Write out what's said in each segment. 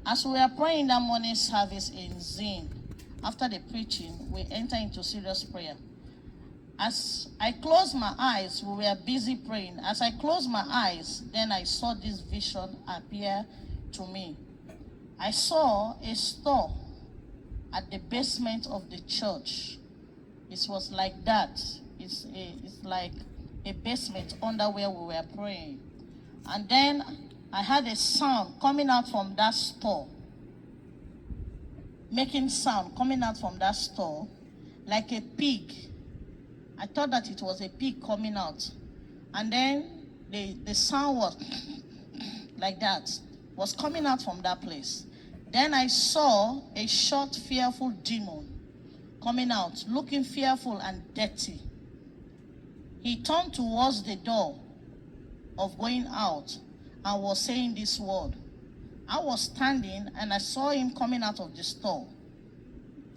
As we were praying that morning service in Zin, after the preaching, we enter into serious prayer. As I closed my eyes, we were busy praying. As I closed my eyes, then I saw this vision appear to me. I saw a store at the basement of the church. It was like that. It's like a basement under where we were praying. And then I heard a sound coming out from that store. Making sound coming out from that store like a pig. I thought that it was a pig coming out. And then the sound was like that, was coming out from that place. Then I saw a short, fearful demon coming out, looking fearful and dirty. He turned towards the door of going out and was saying this word. I was standing and I saw him coming out of the store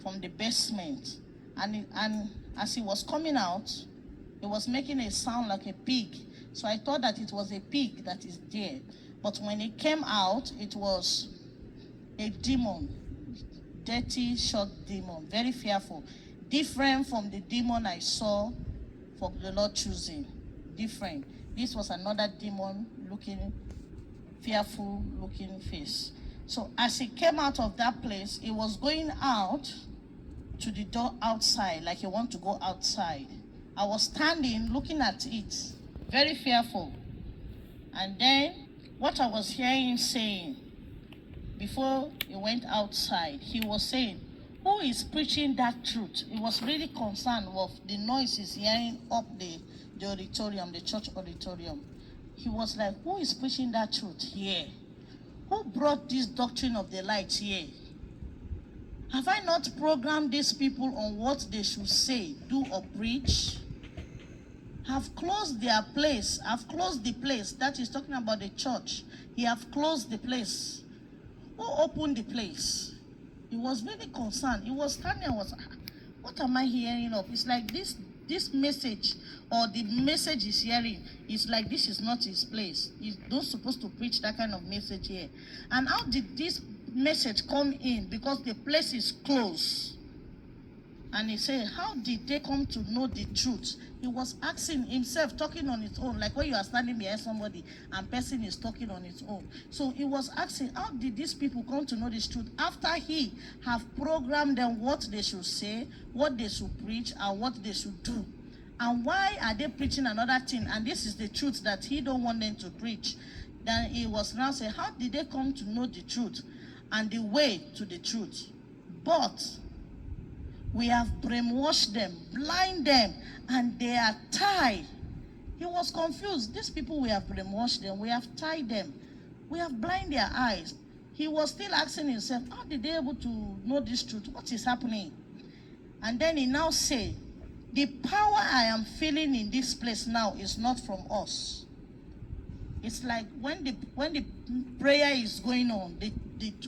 from the basement. And as he was coming out, he was making a sound like a pig. So I thought that it was a pig that is there. But when he came out, it was a demon, dirty, short demon, very fearful. Different from the demon I saw for the Lord choosing. Different. This was another demon looking fearful looking face. So as he came out of that place, he was going out to the door outside, like he wanted to go outside. I was standing looking at it, very fearful. And then what I was hearing him saying before he went outside, he was saying, who is preaching that truth? He was really concerned with the noises hearing up the auditorium, the church auditorium. He was like, who is preaching that truth here? Who brought this doctrine of the light here? Have I not programmed these people on what they should say, do, or preach? Have closed their place. Have closed the place. That is talking about the church. He have closed the place. Who opened the place? He was very concerned. He was standing and was, what am I hearing of? It's like this message, or the message he's hearing, is like this is not his place. He's not supposed to preach that kind of message here. And how did this message come in? Because the place is closed. And he said, how did they come to know the truth? He was asking himself, talking on his own, like when you are standing behind somebody and person is talking on his own. So he was asking, how did these people come to know this truth after he have programmed them what they should say, what they should preach, and what they should do? And why are they preaching another thing? And this is the truth that he don't want them to preach. Then he was now saying, how did they come to know the truth and the way to the truth? But we have brainwashed them, blind them, and they are tied. He was confused. These people, we have brainwashed them, we have tied them, we have blinded their eyes. He was still asking himself, how did they able to know this truth? What is happening? And then he now say, the power I am feeling in this place now is not from us. It's like when the prayer is going on, the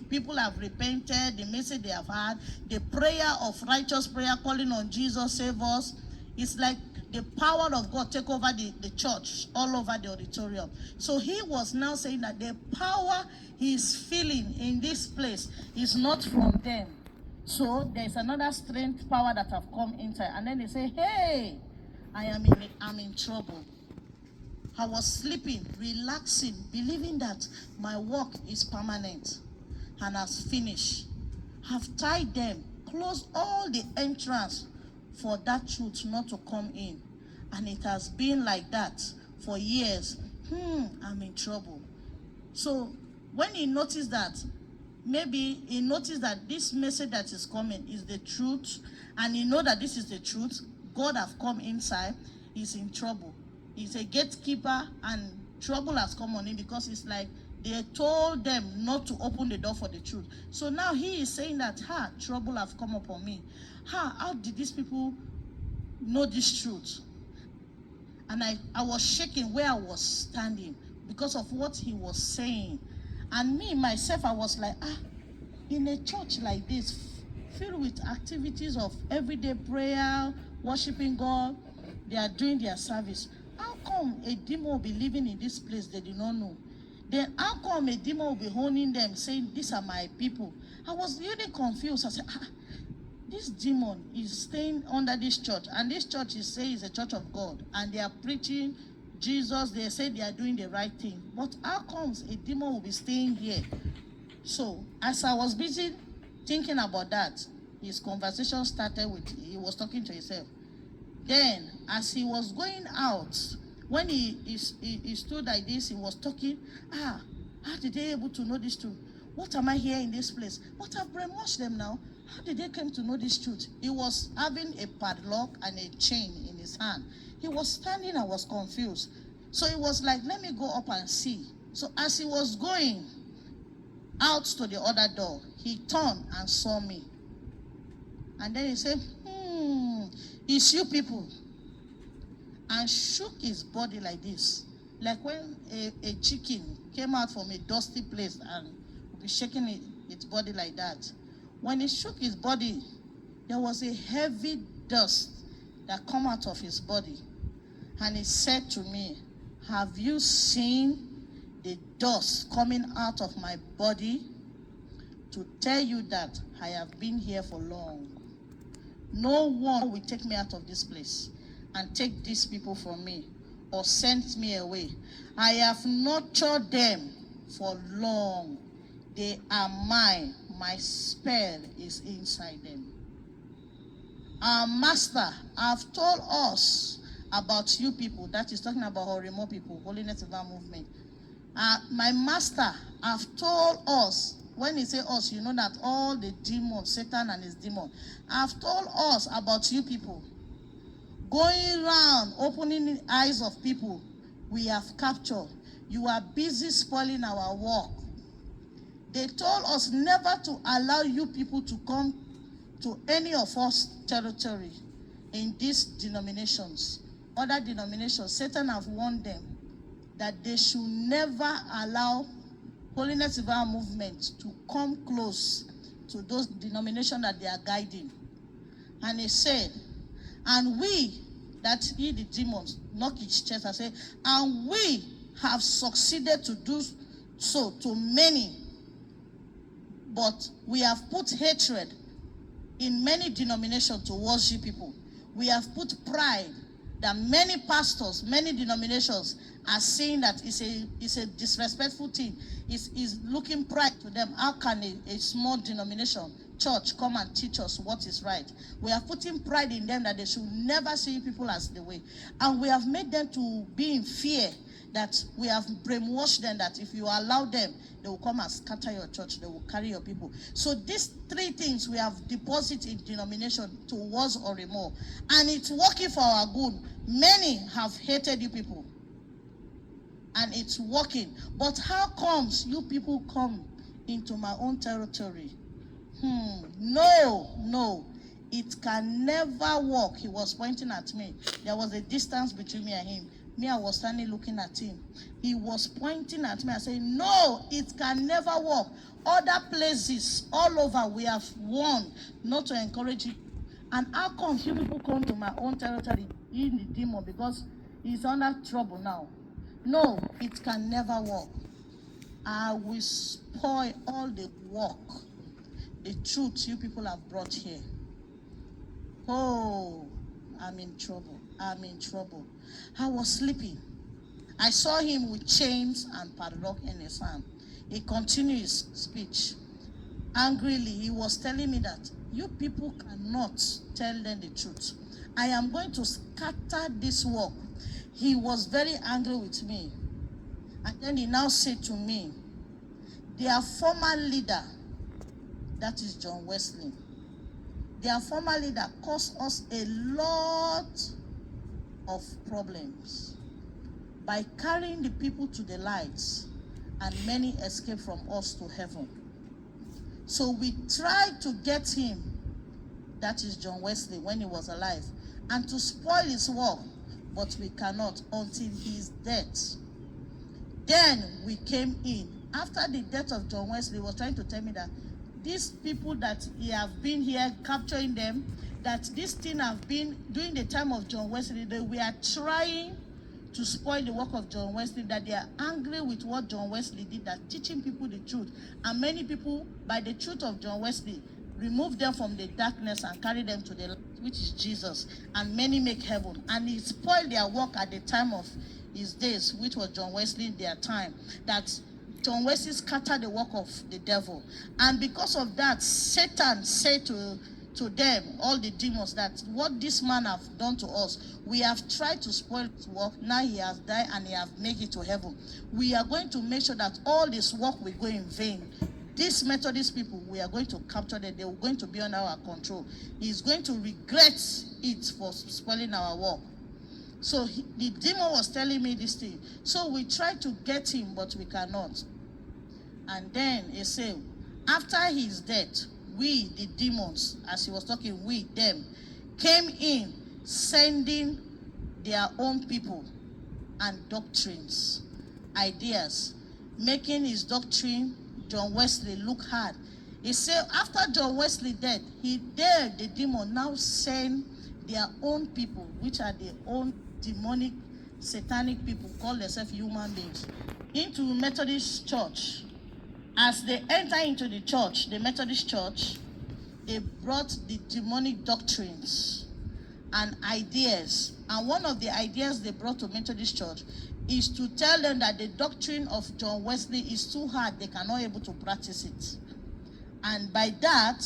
people have repented, the message they have had, the prayer of righteous prayer calling on Jesus, save us. It's like the power of God take over the church, all over the auditorium. So he was now saying that the power he is feeling in this place is not from them. So there's another strength power that have come inside. And then they say, hey, I'm in trouble. I was sleeping, relaxing, believing that my work is permanent and has finished. Have tied them, closed all the entrance for that truth not to come in. And it has been like that for years. I'm in trouble. So when he noticed that, maybe he noticed that this message that is coming is the truth, and he know that this is the truth, God have come inside, he's in trouble. He's a gatekeeper, and trouble has come on him because it's like they told them not to open the door for the truth. So now he is saying that, trouble have come upon me. How did these people know this truth? And I was shaking where I was standing because of what he was saying. And me, myself, I was like, in a church like this, filled with activities of everyday prayer, worshiping God, they are doing their service. How come a demon will be living in this place they do not know? Then how come a demon will be holding them, saying, these are my people? I was really confused. I said, this demon is staying under this church, and this church is saying it's a church of God, and they are preaching Jesus. They say they are doing the right thing. But how comes a demon will be staying here? So as I was busy thinking about that, his conversation started with, he was talking to himself. Then as he was going out, when he stood like this, he was talking, how did they able to know this truth? What am I here in this place? But I've brainwashed them now. How did they come to know this truth? He was having a padlock and a chain in his hand. He was standing and was confused. So he was like, let me go up and see. So as he was going out to the other door, he turned and saw me. And then he said, it's you people. And shook his body like this. Like when a chicken came out from a dusty place and would be shaking its body like that. When he shook his body, there was a heavy dust that come out of his body. And he said to me, have you seen the dust coming out of my body? To tell you that I have been here for long. No one will take me out of this place and take these people from me or send me away. I have nurtured them for long. They are mine. My spell is inside them. Our master have told us about you people. That is talking about Horimo people, Holiness Event Movement. My master have told us. When he say us, you know that all the demons, Satan and his demon, have told us about you people. Going around, opening the eyes of people we have captured. You are busy spoiling our work. They told us never to allow you people to come to any of us territory in these denominations. Other denominations, Satan have warned them that they should never allow Holiness Event Movement to come close to those denominations that they are guiding. And he said, and we, that he the demons, knock his chest and say, and we have succeeded to do so to many, but we have put hatred in many denominations towards you people. We have put pride that many pastors, many denominations are saying that it's a disrespectful thing. It's looking pride to them. How can a small denomination, church, come and teach us what is right? We are putting pride in them that they should never see people as the way. And we have made them to be in fear, that we have brainwashed them that if you allow them, they will come and scatter your church, they will carry your people. So these three things we have deposited in denomination towards Horimo, and it's working for our good. Many have hated you people, and it's working. But how comes you people come into my own territory? No, it can never work. He was pointing at me. There was a distance between me and him. Me, I was standing looking at him. He was pointing at me and saying, no, it can never work. Other places all over we have warned not to encourage it. And how come you people come to my own territory in the demon because he's under trouble now? No, it can never work. I will spoil all the work, the truth you people have brought here. Oh, I'm in trouble. I'm in trouble. I was sleeping. I saw him with chains and padlock in his hand. He continued his speech. Angrily, he was telling me that you people cannot tell them the truth. I am going to scatter this work. He was very angry with me. And then he now said to me, their former leader, that is John Wesley, their former leader caused us a lot of problems by carrying the people to the lights, and many escaped from us to heaven. So we tried to get him, that is John Wesley, when he was alive, and to spoil his work, but we cannot until his death. Then we came in. After the death of John Wesley, he was trying to tell me that these people that he have been here capturing them, that this thing have been during the time of John Wesley, they were trying to spoil the work of John Wesley, that they are angry with what John Wesley did, that teaching people the truth. And many people, by the truth of John Wesley, remove them from the darkness and carry them to the light, which is Jesus. And many make heaven. And he spoiled their work at the time of his days, which was John Wesley in their time, that John Wesley scattered the work of the devil. And because of that, Satan said to them, all the demons, that what this man have done to us, we have tried to spoil his work. Now he has died and he have made it to heaven. We are going to make sure that all this work will go in vain. These Methodist people, we are going to capture them. They are going to be under our control. He's going to regret it for spoiling our work. So the demon was telling me this thing. So we tried to get him, but we cannot. And then he said, after his death, we, the demons, as he was talking, we, them, came in, sending their own people and doctrines, ideas, making his doctrine, John Wesley, look hard. He said, after John Wesley dead, the demon now send their own people, which are their own demonic, satanic people, call themselves human beings, into Methodist church. As they enter into the church, the Methodist church, they brought the demonic doctrines and ideas. And one of the ideas they brought to Methodist church is to tell them that the doctrine of John Wesley is too hard, they cannot able to practice it. And by that,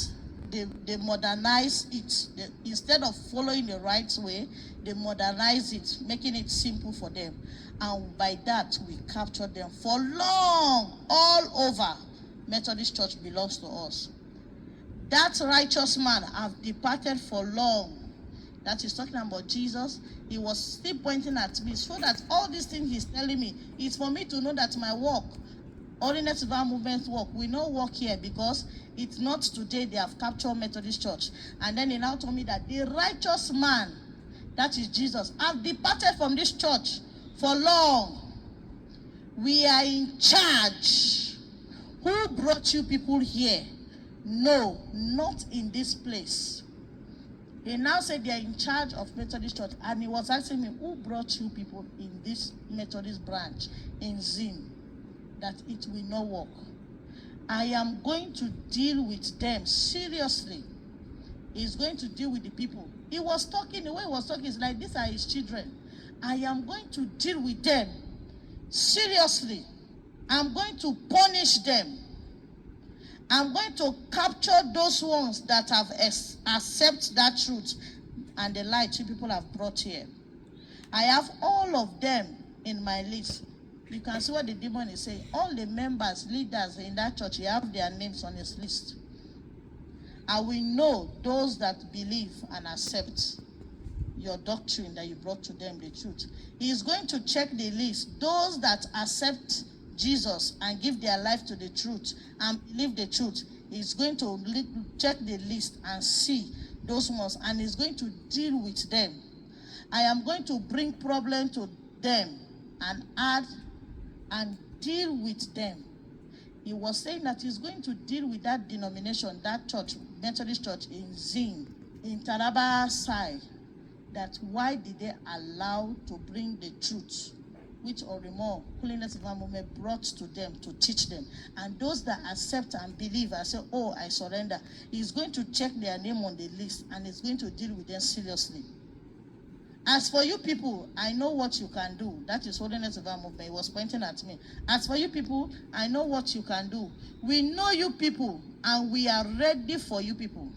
they modernize it. Instead of following the right way, they modernize it, making it simple for them. And by that, we captured them for long, all over. Methodist church belongs to us. That righteous man have departed for long. That is talking about Jesus. He was still pointing at me, so that all these things he's telling me is for me to know that my work, Holiness Divine Movement work, we no work here, because it's not today they have captured Methodist church. And then he now told me that the righteous man, that is Jesus, have departed from this church for long. We are in charge. Who brought you people here? No, not in this place. He now said they are in charge of Methodist church. And he was asking me, who brought you people in this Methodist branch in Zim? That it will not work. I am going to deal with them seriously. He's going to deal with the people. He was talking, the way he was talking is like, these are his children. I am going to deal with them seriously. I'm going to punish them. I'm going to capture those ones that have accepted that truth and the light you people have brought here. I have all of them in my list. You can see what the demon is saying. All the members, leaders in that church, you have their names on his list. I will know those that believe and accept your doctrine that you brought to them, the truth. He is going to check the list. Those that accept Jesus and give their life to the truth and believe the truth, he's going to check the list and see those ones, and he's going to deal with them. I am going to bring problem to them and add and deal with them. He was saying that he's going to deal with that denomination, that church, Methodist church in Zim, in Taraba side, that why did they allow to bring the truth, which Orimo, Holiness Divine Movement, brought to them to teach them. And those that accept and believe and say, oh, I surrender, he's going to check their name on the list and he's going to deal with them seriously. As for you people, I know what you can do. That is Holiness Divine Movement. He was pointing at me. As for you people, I know what you can do. We know you people, and we are ready for you people.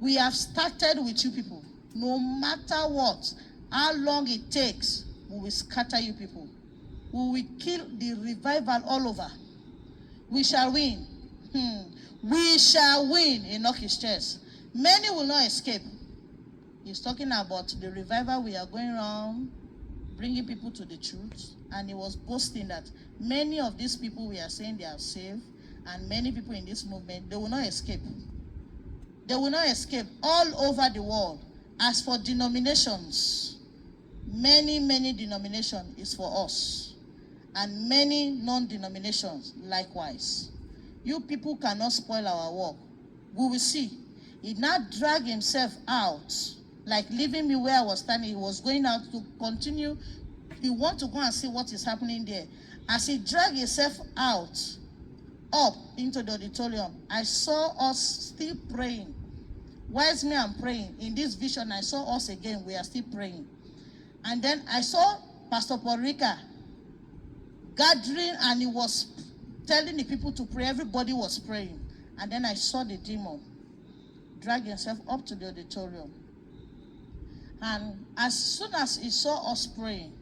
We have started with you people. No matter what, how long it takes, we will scatter you people. We will kill the revival all over. We shall win. We shall win. He knocked his chest. Many will not escape. He's talking about the revival we are going around, bringing people to the truth. And he was boasting that many of these people we are saying they are saved, and many people in this movement, they will not escape. They will not escape all over the world. As for denominations, many denominations is for us. And many non-denominations likewise. You people cannot spoil our work. We will see. He now dragged himself out, like leaving me where I was standing. He was going out to continue. He want to go and see what is happening there. As he dragged himself out, up into the auditorium, I saw us still praying. Whilst me I'm praying, in this vision, I saw us again. We are still praying. And then I saw Pastor Porika gathering, and he was telling the people to pray. Everybody was praying. And then I saw the demon drag himself up to the auditorium. And as soon as he saw us praying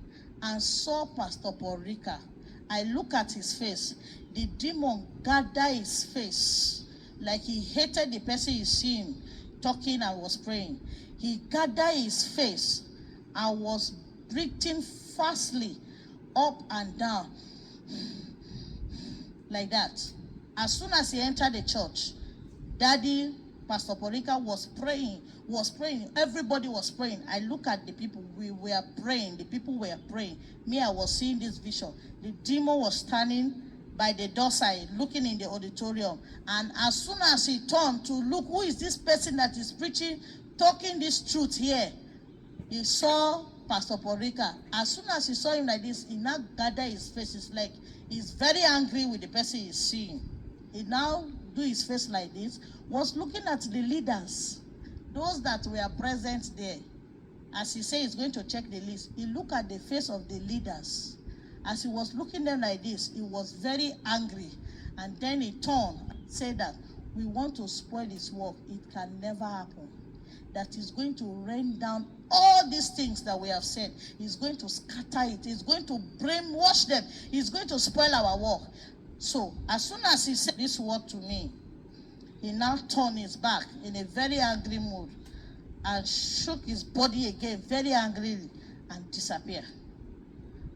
and saw Pastor Porika, I look at his face. The demon gathered his face like he hated the person he's seeing talking and was praying. He gathered his face and was breathing fastly up and down like that. As soon as he entered the church, Daddy, Pastor Porika was praying, everybody was praying. I look at the people, we were praying, the people were praying. Me, I was seeing this vision. The demon was standing by the door side, looking in the auditorium. And as soon as he turned to look, who is this person that is preaching, talking this truth here? He saw Pastor Porika. As soon as he saw him like this, he now gathered his face. It's like he's very angry with the person he's seeing. He now do his face like this, was looking at the leaders, those that were present there. As he said he's going to check the list, he looked at the face of the leaders. As he was looking them like this, he was very angry. And then he turned and said that we want to spoil his work. It can never happen. That he's going to rain down all these things that we have said. He's going to scatter it. He's going to brainwash them. He's going to spoil our work. So as soon as he said this word to me, he now turned his back in a very angry mood and shook his body again very angrily and disappeared.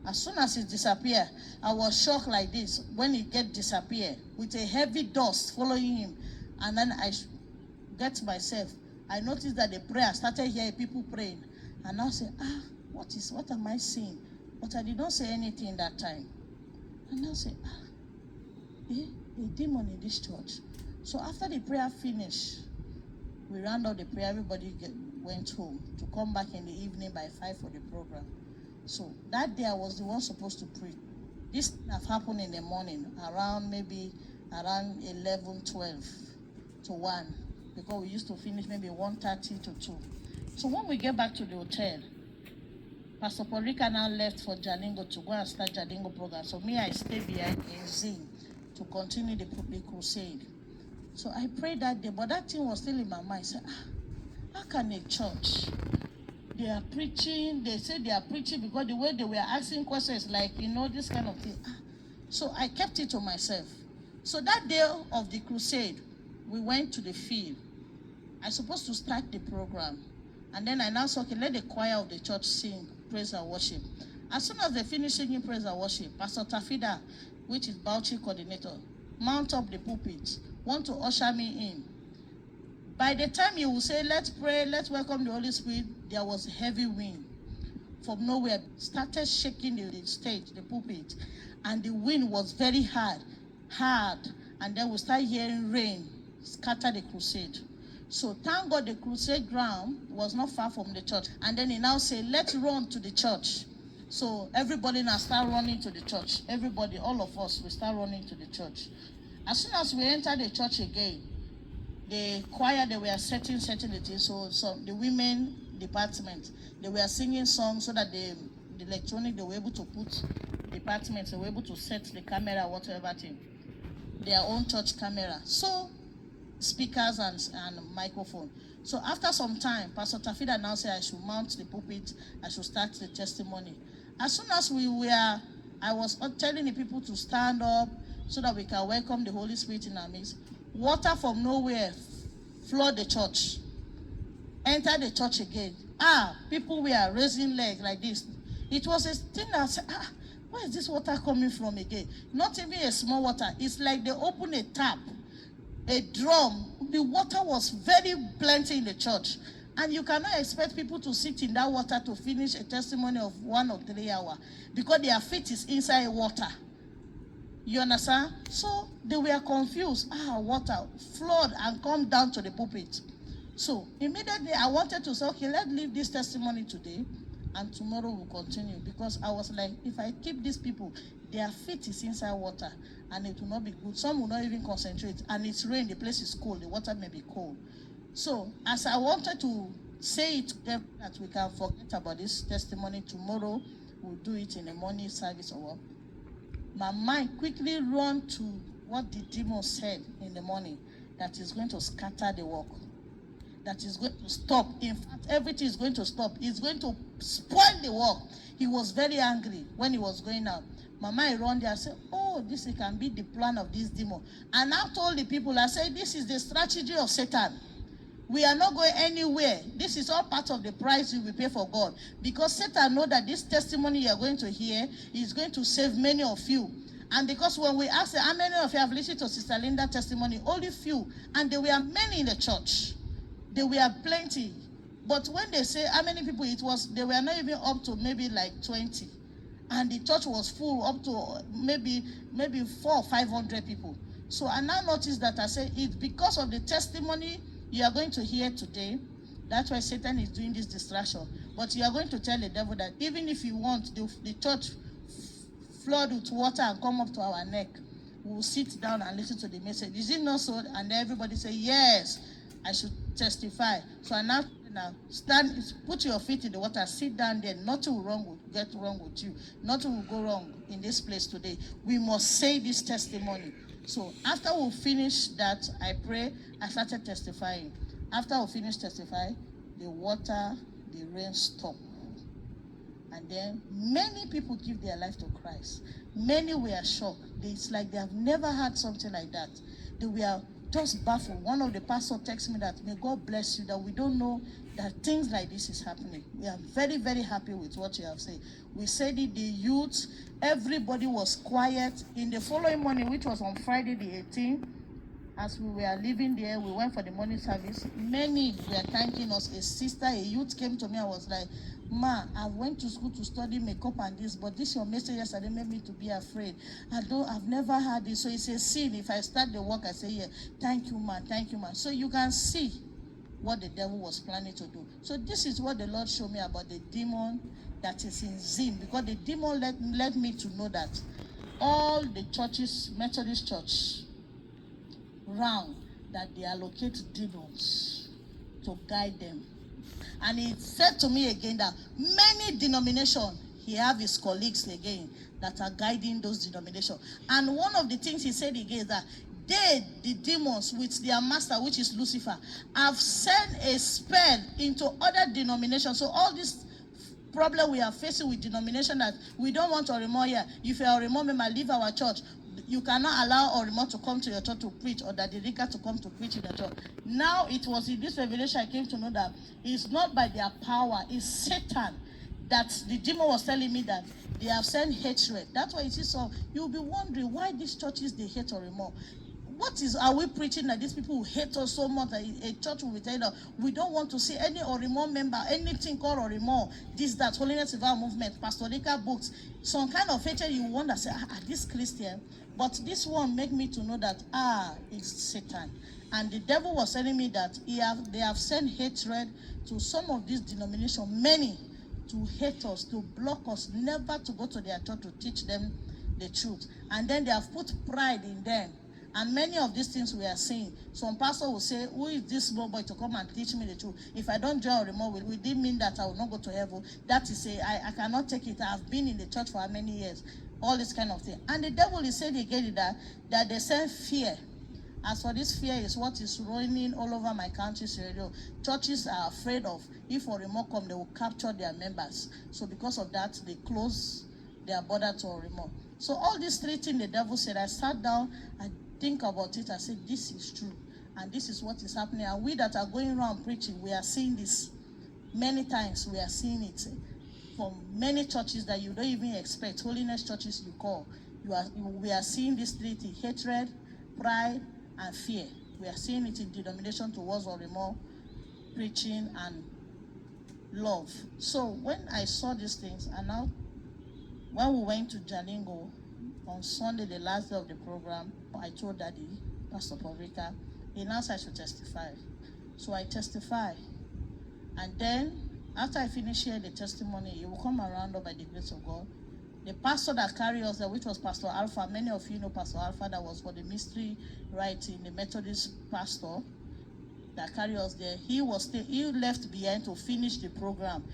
As soon as he disappeared, I was shocked like this when he disappeared with a heavy dust following him. And then I get myself. I noticed that the prayer started hearing people praying. And I said, what am I seeing? But I did not say anything that time. And I said, a demon in this church. So after the prayer finished, we ran out the prayer. Everybody went home to come back in the evening by 5 for the program. So that day I was the one supposed to pray. This have happened in the morning, around 11, 12 to 1, because we used to finish maybe 1:30 to 2. So when we get back to the hotel, Pastor Porika now left for Jalingo to go and start Jalingo program. So me, I stayed behind in Zin to continue the crusade. So I prayed that day, but that thing was still in my mind. I said, how can a church, they are preaching, they say they are preaching because the way they were asking questions, like, this kind of thing. So I kept it to myself. So that day of the crusade, we went to the field. I supposed to start the program. And then I now said, okay, let the choir of the church sing praise and worship. As soon as they finished singing praise and worship, Pastor Tafida, which is Bauchi coordinator, mount up the pulpit, want to usher me in. By the time he will say, let's pray, let's welcome the Holy Spirit, there was a heavy wind from nowhere, started shaking the stage, the pulpit, and the wind was very hard, and then we started hearing rain scatter the crusade. So thank God the crusade ground was not far from the church. And then he now said, let's run to the church. So everybody now start running to the church. Everybody, all of us, we start running to the church. As soon as we enter the church again, the choir, they were setting the thing. So the women department, they were singing songs so that the electronic, they were able to put departments, they were able to set the camera, whatever thing, their own church camera. So speakers and microphone. So after some time, Pastor Tafida now said I should mount the pulpit, I should start the testimony. As soon as I was telling the people to stand up so that we can welcome the Holy Spirit in our midst. Water from nowhere flood the church, enter the church again. People were raising legs like this. It was a thing that I said, where is this water coming from again? Not even a small water. It's like they open a tap, a drum. The water was very plenty in the church. And you cannot expect people to sit in that water to finish a testimony of 1 or 3 hours because their feet is inside water. You understand? So they were confused. Water flood and come down to the pulpit. So immediately I wanted to say, okay, let's leave this testimony today and tomorrow will continue. Because I was like, if I keep these people, their feet is inside water and it will not be good. Some will not even concentrate, and it's rain, the place is cold, the water may be cold. So as I wanted to say it to them that we can forget about this testimony, tomorrow we'll do it in the morning service or what, my mind quickly run to what the demon said in the morning, that is going to scatter the work, that is going to stop. In fact, everything is going to stop. It's going to spoil the work. He was very angry when he was going out. My mind run there and said, oh, this can be the plan of this demon. And I told the people, I said, this is the strategy of Satan. We are not going anywhere. This is all part of the price we will pay for God. Because Satan knows that this testimony you are going to hear is going to save many of you. And because when we ask how many of you have listened to Sister Linda's testimony, only few. And there were many in the church. There were plenty. But when they say how many people it was, they were not even up to maybe like 20. And the church was full up to maybe 400 or 500 people. So I now noticed that I said it's because of the testimony you are going to hear today. That's why Satan is doing this distraction. But you are going to tell the devil that even if you want the church flood with water and come up to our neck, we will sit down and listen to the message. Is it not so? And everybody say, yes, I should testify. So I now stand, put your feet in the water, sit down there. Nothing will get wrong with you. Nothing will go wrong in this place today. We must say this testimony. So after we finish that, I pray, I started testifying. After we finished testifying, the water, the rain stopped. And then many people give their life to Christ. Many were shocked. It's like they have never had something like that. They were just baffled. One of the pastors texted me that, may God bless you, that we don't know that things like this is happening. We are very, very happy with what you have said. We said it, the youth, everybody was quiet. In the following morning, which was on Friday the 18th, as we were leaving there, we went for the morning service. Many were thanking us. A sister, a youth came to me and was like, Ma, I went to school to study makeup and this, but this your message yesterday made me to be afraid. I've never had this. So it's a sin. If I start the work, I say, yeah, thank you, ma, thank you, ma. So you can see what the devil was planning to do. So this is what the Lord showed me about the demon that is in Zim, because the demon led me to know that all the churches, Methodist church, round, that they allocate demons to guide them. And he said to me again that many denominations, he have his colleagues again that are guiding those denominations. And one of the things he said again is that they, the demons with their master, which is Lucifer, have sent a spell into other denominations. So all this problem we are facing with denomination, that we don't want Orimo here. If you are Orimo member, leave our church. You cannot allow Orimo to come to your church to preach, or that the Rika to come to preach in the church. Now it was in this revelation I came to know that it's not by their power, it's Satan. That the demon was telling me that they have sent hatred. That's why it is so. You'll be wondering why these churches they hate Orimo. What are we preaching that these people who hate us so much that a church will be telling us we don't want to see any Orimo member, anything called Orimo, this, that, Holiness Revival Movement, Pastorical books, some kind of hatred. You wonder, say, this Christian? But this one make me to know that, it's Satan. And the devil was telling me that they have sent hatred to some of these denominations, many, to hate us, to block us, never to go to their church to teach them the truth. And then they have put pride in them. And many of these things we are seeing, some pastor will say, who is this small boy to come and teach me the truth? If I don't join Orimo, will it mean that I will not go to heaven? That is I cannot take it. I have been in the church for how many years? All this kind of thing. And the devil is saying again that they send fear. As for this fear is what is running all over my country's radio. Churches are afraid of, if Orimo come, they will capture their members. So because of that, they close their border to Orimo. So all these three things the devil said, I sat down, I think about it, I said, this is true. And this is what is happening. And we that are going around preaching, we are seeing this. Many times we are seeing it from many churches that you don't even expect. Holiness churches you call. We are seeing these three things: hatred, pride, and fear. We are seeing it in denomination towards Orimo, preaching, and love. So when I saw these things, and now when we went to Jalingo on Sunday, the last day of the program, I told Daddy, Pastor Paulrika, he announced I should testify. So I testify. And then After I finish hearing the testimony, it will come around by the grace of God. The pastor that carried us there, which was Pastor Alpha, many of you know Pastor Alpha, that was for the mystery writing, the Methodist pastor that carried us there. He left behind to finish the program,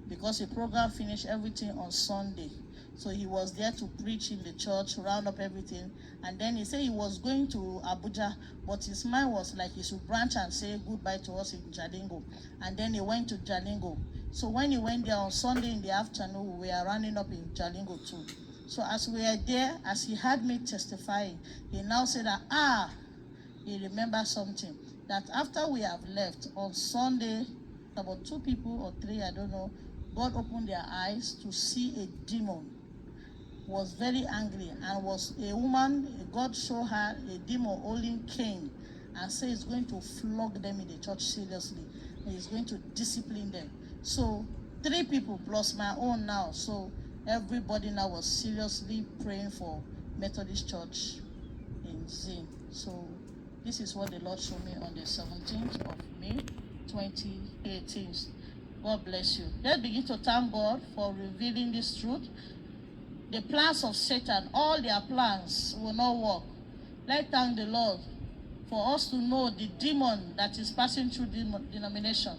because the program finished everything on Sunday. So he was there to preach in the church, round up everything. And then he said he was going to Abuja, but his mind was like he should branch and say goodbye to us in Jalingo. And then he went to Jalingo. So when he went there on Sunday in the afternoon, we were running up in Jalingo too. So as we were there, as he heard me testifying, he now said that, he remembered something. That after we have left on Sunday, about 2 people or 3, I don't know, God opened their eyes to see a demon. Was very angry, and was a woman. God showed her a demon holding Cain and said he's going to flog them in the church seriously, and he's going to discipline them. So 3 people plus my own now. So everybody now was seriously praying for Methodist Church in Zin. So this is what the Lord showed me on the 17th of May 2018. God bless you. Let's begin to thank God for revealing this truth. The plans of Satan, all their plans will not work. Let's thank the Lord for us to know the demon that is passing through the denomination.